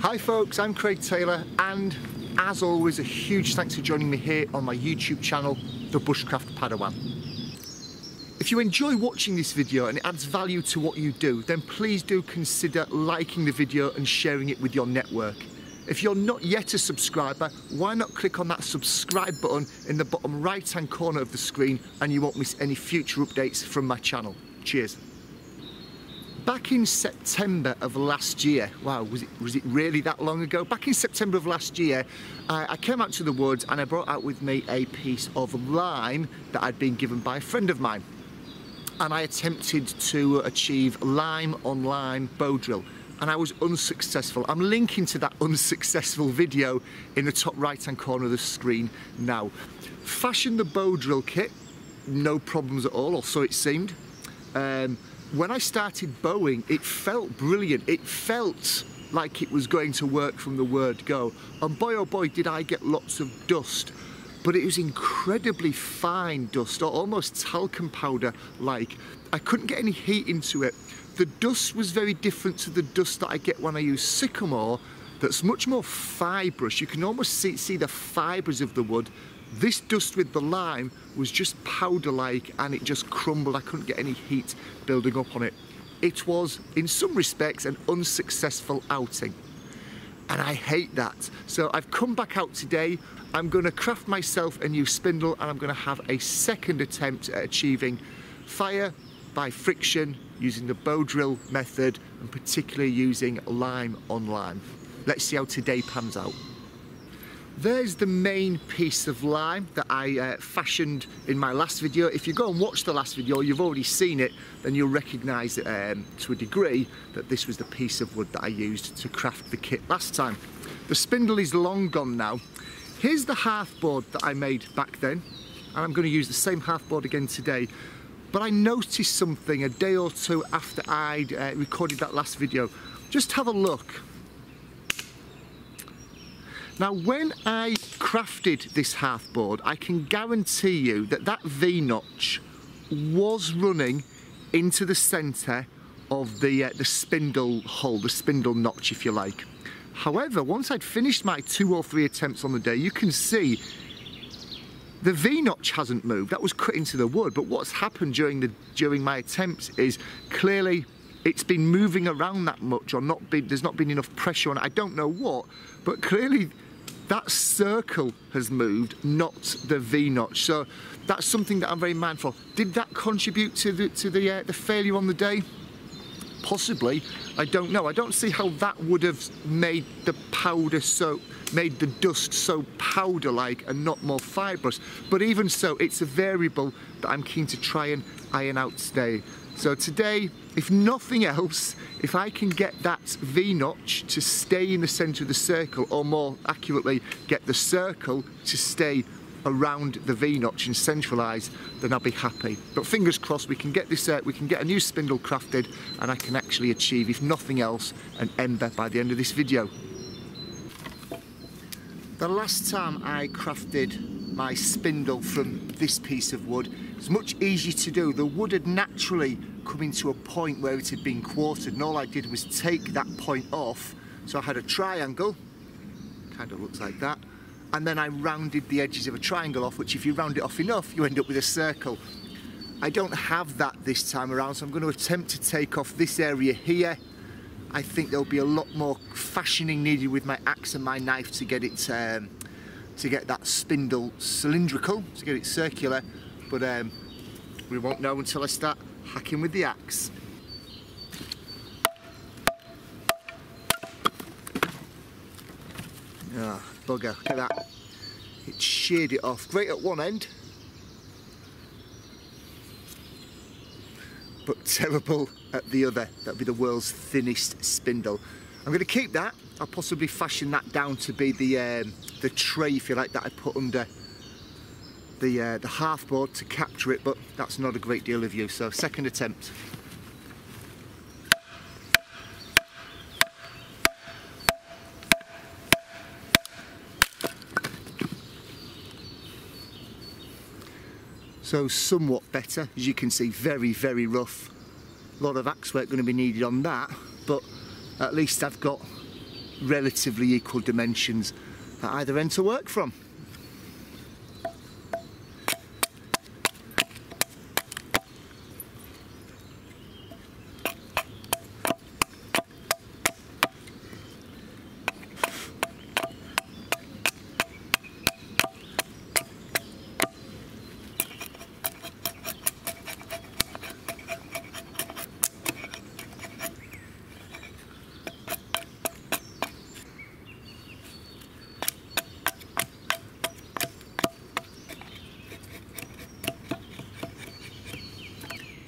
Hi folks, I'm Craig Taylor, and as always a huge thanks for joining me here on my YouTube channel, the Bushcraft Padawan. If you enjoy watching this video and it adds value to what you do, then please do consider liking the video and sharing it with your network. If you're not yet a subscriber, why not click on that subscribe button in the bottom right hand corner of the screen and you won't miss any future updates from my channel. Cheers. Back in September of last year, wow, was it really that long ago? Back in September of last year, I came out to the woods and I brought out with me a piece of lime that I'd been given by a friend of mine. And I attempted to achieve lime on lime bow drill, and I was unsuccessful. I'm linking to that unsuccessful video in the top right hand corner of the screen now. Fashioned the bow drill kit, no problems at all, or so it seemed. When I started bowing, it felt brilliant. It felt like it was going to work from the word go. And boy oh boy did I get lots of dust. But it was incredibly fine dust, or almost talcum powder like. I couldn't get any heat into it. The dust was very different to the dust that I get when I use sycamore, that's much more fibrous. You can almost see the fibres of the wood. This dust with the lime was just powder-like, and it just crumbled. I couldn't get any heat building up on it. It was, in some respects, an unsuccessful outing. And I hate that. So I've come back out today. I'm going to craft myself a new spindle, and I'm going to have a second attempt at achieving fire by friction using the bow drill method, and particularly using lime on lime. Let's see how today pans out. There's the main piece of lime that I fashioned in my last video. If you go and watch the last video, you've already seen it, then you'll recognise it to a degree that this was the piece of wood that I used to craft the kit last time. The spindle is long gone now. Here's the hearth board that I made back then, and I'm going to use the same hearth board again today. But I noticed something a day or two after I'd recorded that last video. Just have a look. Now, when I crafted this hearth board, I can guarantee you that that V-notch was running into the centre of the spindle hole, the spindle notch, if you like. However, once I'd finished my 2 or 3 attempts on the day, you can see the V-notch hasn't moved. That was cut into the wood, but what's happened during my attempts is clearly it's been moving around that much, or there's not been enough pressure on it. I don't know what, but clearly that circle has moved, not the V-notch. So that's something that I'm very mindful of. Did that contribute to the failure on the day? Possibly. I don't know. I don't see how that would have made the dust so powder-like and not more fibrous. But even so, it's a variable that I'm keen to try and iron out today. So today, if nothing else, if I can get that V-notch to stay in the centre of the circle, or more accurately, get the circle to stay around the V-notch and centralise, then I'll be happy. But fingers crossed, we can get this we can get a new spindle crafted, and I can actually achieve, if nothing else, an ember by the end of this video. The last time I crafted my spindle from this piece of wood, it was much easier to do. The wood had naturally come into a point where it had been quartered, and all I did was take that point off. So I had a triangle, kind of looks like that, and then I rounded the edges of a triangle off, which if you round it off enough, you end up with a circle. I don't have that this time around, so I'm going to attempt to take off this area here. I think there'll be a lot more fashioning needed with my axe and my knife to get it to get that spindle cylindrical, to get it circular, but we won't know until I start hacking with the axe. Ah, bugger, look at that. It sheared it off. Great at one end, but terrible at the other. That'd be the world's thinnest spindle. I'm going to keep that. I'll possibly fashion that down to be the tray, if you like, that I put under the hearth board to capture it, but that's not a great deal of use. So second attempt. So somewhat better, as you can see, very, very rough. A lot of axe work going to be needed on that, but at least I've got relatively equal dimensions at either end to work from.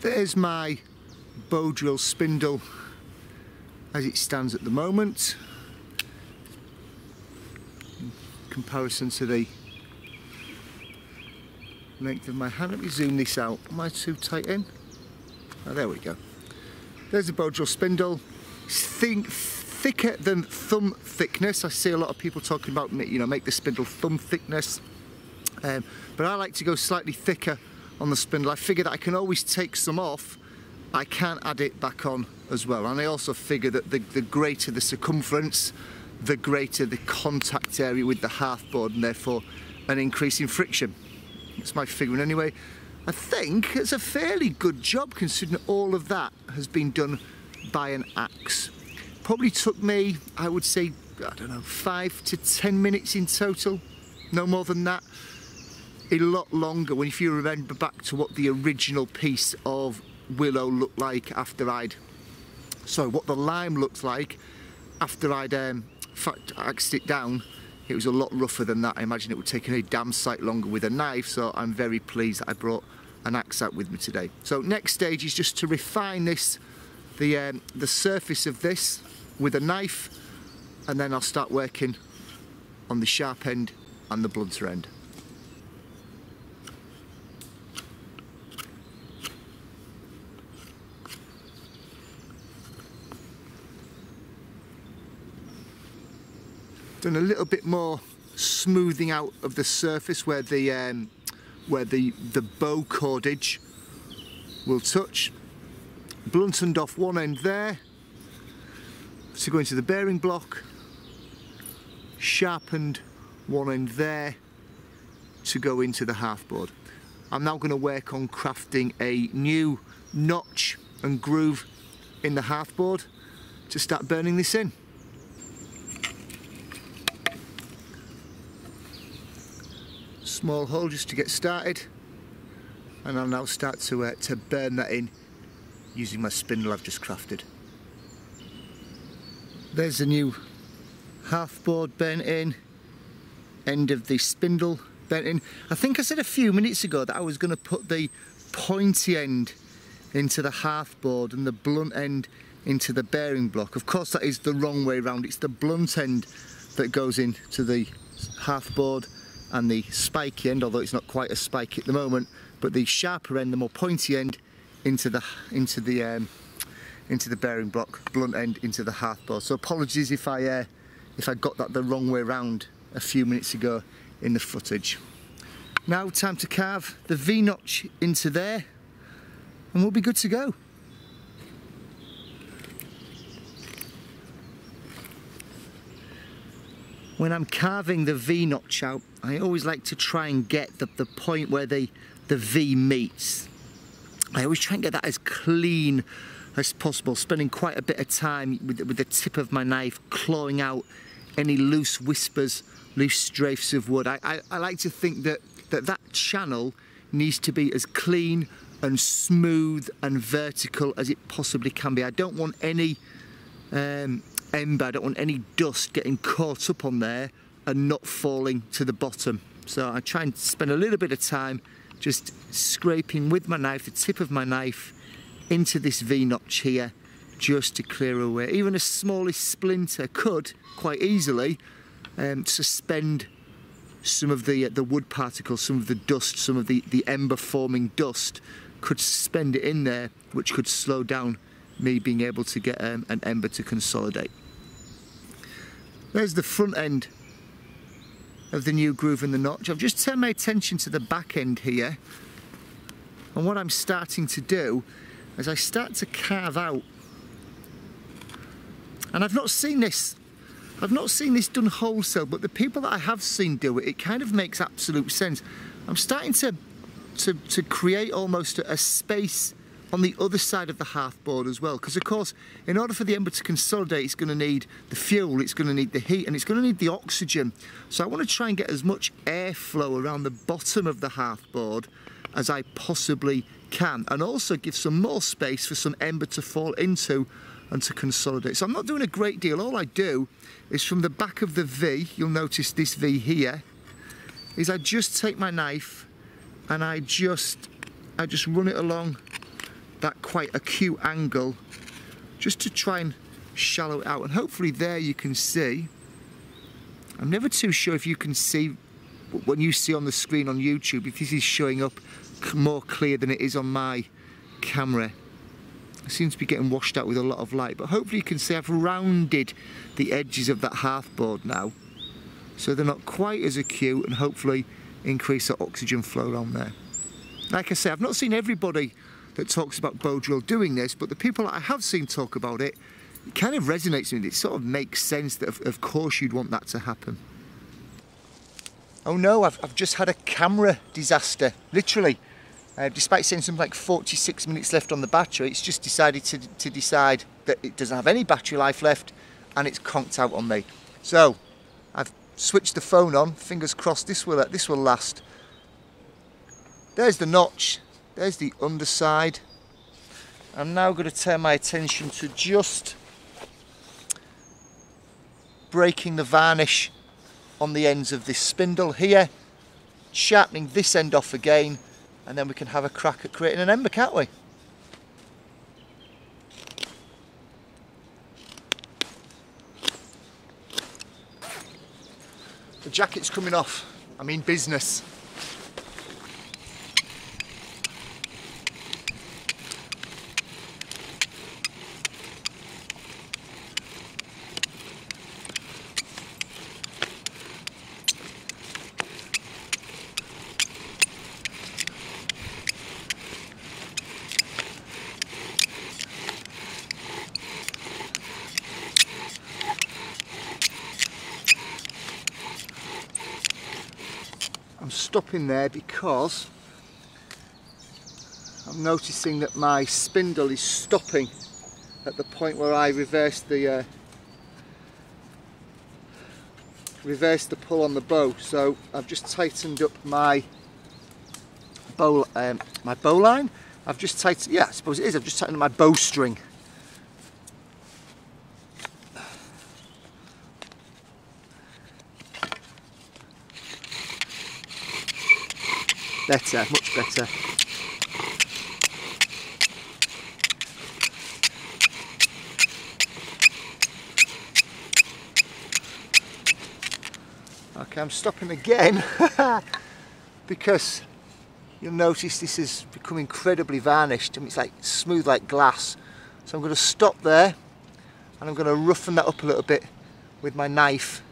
There's my bow drill spindle as it stands at the moment, in comparison to the length of my hand. Let me zoom this out. Am I too tight in? Oh, there we go. There's the bow drill spindle. It's thicker than thumb thickness. I see a lot of people talking about, you know, make the spindle thumb thickness, but I like to go slightly thicker on the spindle. I figure that I can always take some off, I can add it back on as well. And I also figure that the greater the circumference, the greater the contact area with the hearth board, and therefore an increase in friction. That's my figuring anyway. I think it's a fairly good job considering all of that has been done by an axe. Probably took me, I would say, I don't know, 5 to 10 minutes in total, no more than that. A lot longer when, if you remember back to what the original piece of willow looked like after what the lime looked like after I'd axed it down. It was a lot rougher than that. I imagine it would take a damn sight longer with a knife, so I'm very pleased that I brought an axe out with me today. So next stage is just to refine this, the surface of this with a knife, and then I'll start working on the sharp end and the blunter end. Done a little bit more smoothing out of the surface where the bow cordage will touch. Blunted off one end there to go into the bearing block. Sharpened one end there to go into the hearth board. I'm now going to work on crafting a new notch and groove in the hearth board to start burning this in. Small hole just to get started, and I'll now start to burn that in using my spindle I've just crafted. There's the new hearth board burnt in, end of the spindle burnt in. I think I said a few minutes ago that I was going to put the pointy end into the hearth board and the blunt end into the bearing block. Of course that is the wrong way around. It's the blunt end that goes into the hearth board and the spiky end, although it's not quite as spiky at the moment, but the sharper end, the more pointy end, into the bearing block, blunt end into the hearth board. So apologies if I got that the wrong way around a few minutes ago in the footage. Now time to carve the V-notch into there, and we'll be good to go. When I'm carving the V-notch out, I always like to try and get the point where the V meets. I always try and get that as clean as possible, spending quite a bit of time with the tip of my knife clawing out any loose whispers, loose strafes of wood. I like to think that channel needs to be as clean and smooth and vertical as it possibly can be. I don't want any ember, I don't want any dust getting caught up on there and not falling to the bottom. So I try and spend a little bit of time just scraping with my knife, the tip of my knife, into this V-notch here, just to clear away. Even a smallest splinter could quite easily suspend some of the wood particles, some of the dust, some of the ember forming dust could suspend it in there, which could slow down me being able to get an ember to consolidate. There's the front end of the new groove in the notch. I've just turned my attention to the back end here, and what I'm starting to do is I start to carve out, and I've not seen this I've not seen this done wholesale, but the people that I have seen do it, it kind of makes absolute sense. I'm starting to create almost a space on the other side of the hearth board as well, because of course in order for the ember to consolidate, it's going to need the fuel, it's going to need the heat, and it's going to need the oxygen. So I want to try and get as much airflow around the bottom of the hearth board as I possibly can, and also give some more space for some ember to fall into and to consolidate. So I'm not doing a great deal. All I do is from the back of the V, you'll notice this V here, is I just take my knife and I just run it along that quite acute angle, just to try and shallow it out. And hopefully there you can see, I'm never too sure if you can see when you see on the screen on YouTube, if this is showing up more clear than it is on my camera. It seems to be getting washed out with a lot of light, but hopefully you can see I've rounded the edges of that hearth board now, so they're not quite as acute, and hopefully increase the oxygen flow around there. Like I say, I've not seen everybody that talks about bow drill doing this, but the people that I have seen talk about it, it kind of resonates with me. It sort of makes sense that of course you'd want that to happen. Oh no, I've just had a camera disaster, literally. Despite saying something like 46 minutes left on the battery, it's just decided to decide that it doesn't have any battery life left, and it's conked out on me. So I've switched the phone on, fingers crossed this will last. There's the notch, there's the underside. I'm now going to turn my attention to just breaking the varnish on the ends of this spindle here, sharpening this end off again, and then we can have a crack at creating an ember, can't we? The jacket's coming off. I mean business. I'm stopping there because I'm noticing that my spindle is stopping at the point where I reverse the pull on the bow. So I've just tightened up my bow line. I've just tightened, yeah, I suppose it is. I've just tightened up my bowstring. Better, much better. Okay, I'm stopping again because you'll notice this has become incredibly varnished. I mean, it's like smooth like glass. So I'm going to stop there and I'm going to roughen that up a little bit with my knife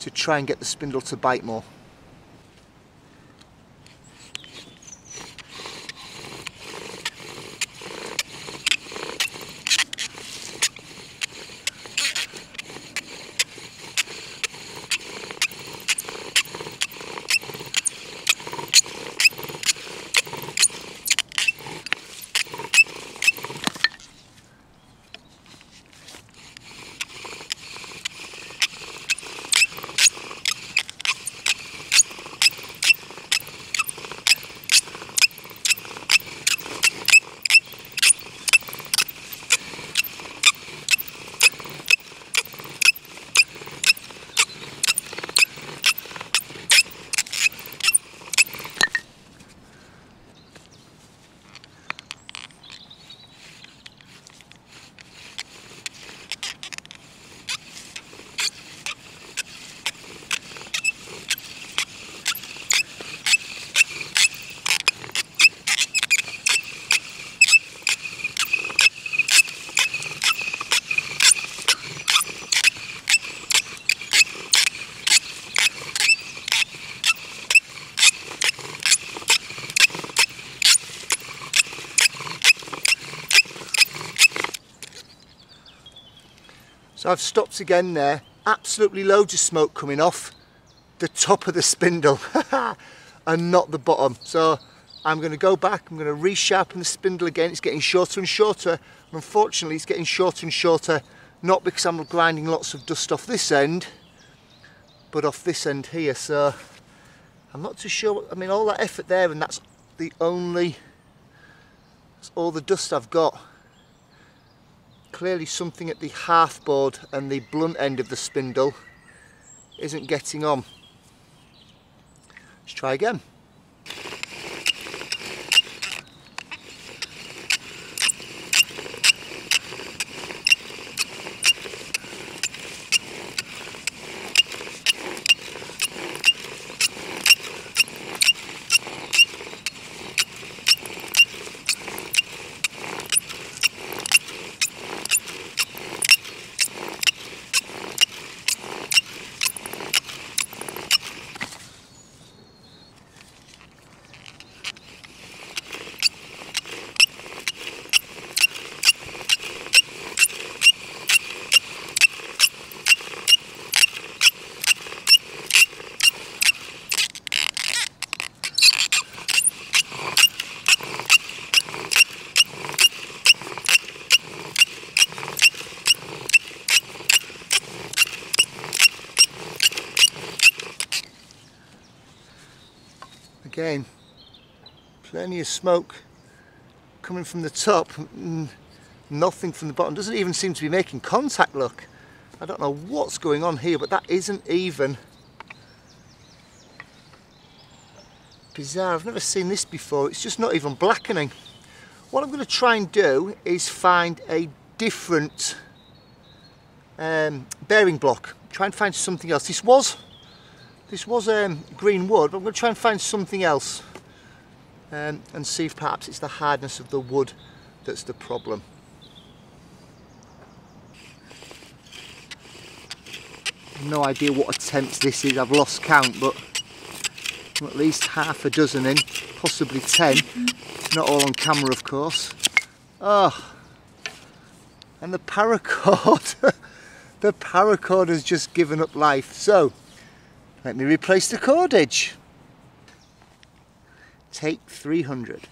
to try and get the spindle to bite more. So I've stopped again there absolutely loads of smoke coming off the top of the spindle and not the bottom. So I'm going to go back, I'm going to resharpen the spindle again. It's getting shorter and shorter, and unfortunately it's getting shorter and shorter, not because I'm grinding lots of dust off this end, but off this end here. So I'm not too sure. I mean, all that effort there, and that's all the dust I've got. Clearly something at the hearth board and the blunt end of the spindle isn't getting on. Let's try again. Again, plenty of smoke coming from the top, nothing from the bottom. Doesn't even seem to be making contact, look. I don't know what's going on here, but that isn't even. Bizarre, I've never seen this before. It's just not even blackening. What I'm going to try and do is find a different bearing block. Try and find something else. This was green wood, but I'm going to try and find something else and see if perhaps it's the hardness of the wood that's the problem. No idea what attempt this is, I've lost count, but I'm at least half a dozen in, possibly 10, not all on camera of course. Oh, and the paracord, the paracord has just given up life. So let me replace the cordage. Take 300.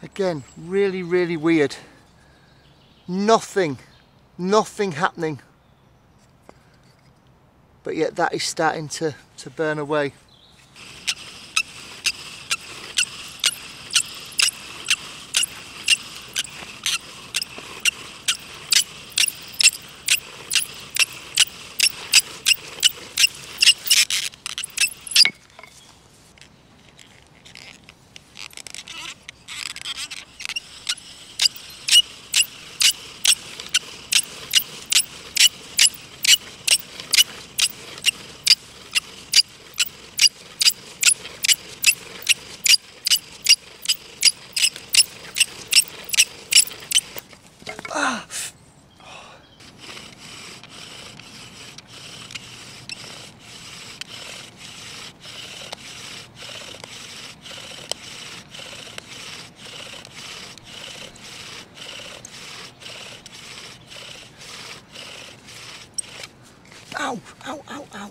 Again, really weird. Nothing happening. But yet that is starting to burn away. Ow, ow, ow, ow.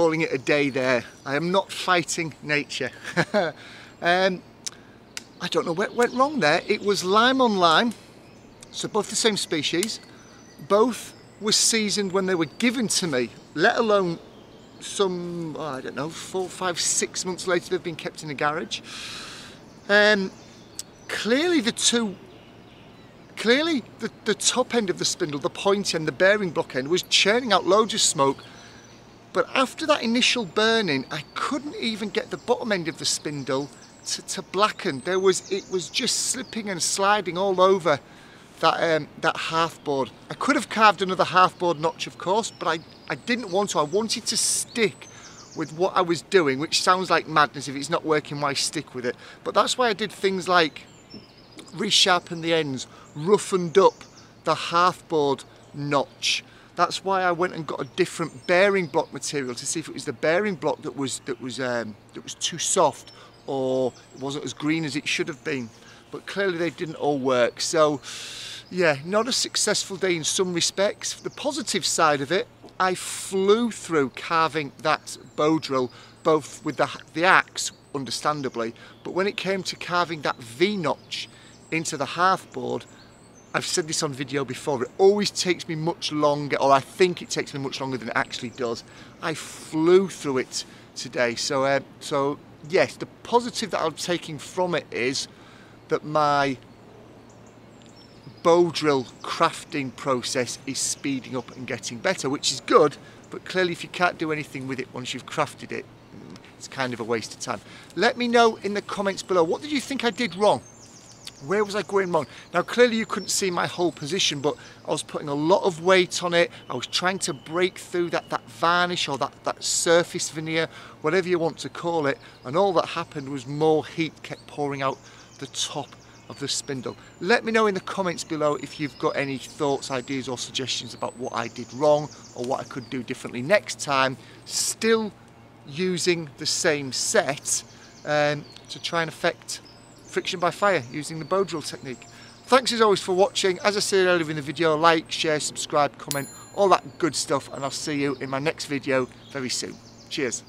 calling it a day there. I am not fighting nature. I don't know what went wrong there. It was lime on lime, so both the same species. Both were seasoned when they were given to me, let alone some, I don't know, 4, 5, 6 months later they've been kept in a garage. Clearly the top end of the spindle, the point end, the bearing block end, was churning out loads of smoke. But after that initial burning, I couldn't even get the bottom end of the spindle to blacken. It was just slipping and sliding all over that hearth board. I could have carved another hearth board notch, of course, but I didn't want to. I wanted to stick with what I was doing, which sounds like madness. If it's not working, why stick with it? But that's why I did things like resharpen the ends, roughened up the hearth board notch. That's why I went and got a different bearing block material to see if it was the bearing block that was too soft, or it wasn't as green as it should have been. But clearly they didn't all work. So yeah, not a successful day in some respects. The positive side of it, I flew through carving that bow drill, both with the axe, understandably, but when it came to carving that V-notch into the hearth board, I've said this on video before, it always takes me much longer, or I think it takes me much longer than it actually does. I flew through it today. So yes, the positive that I'm taking from it is that my bow drill crafting process is speeding up and getting better, which is good, but clearly if you can't do anything with it once you've crafted it, it's kind of a waste of time. Let me know in the comments below, what did you think I did wrong? Where was I going wrong? Now clearly you couldn't see my whole position, but I was putting a lot of weight on it. I was trying to break through that varnish, or that surface veneer, whatever you want to call it, and all that happened was more heat kept pouring out the top of the spindle. Let me know in the comments below if you've got any thoughts, ideas or suggestions about what I did wrong or what I could do differently next time, still using the same set to try and affect friction by fire using the bow drill technique. Thanks as always for watching. As I said earlier in the video, like, share, subscribe, comment, all that good stuff, and I'll see you in my next video very soon. Cheers.